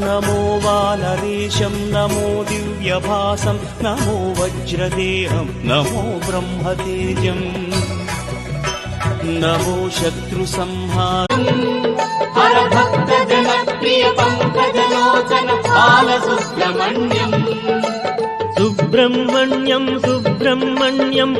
नमो वानरेशं नमो दिव्यभासं नमो वज्रदेहं नमो ब्रह्मतेजम् नमो शत्रुसंहारम् हर भक्त जनप्रिय पंकजलोचन बालसुब्रह्मण्यम् सुब्रह्मण्यम् सुब्रह्मण्यम्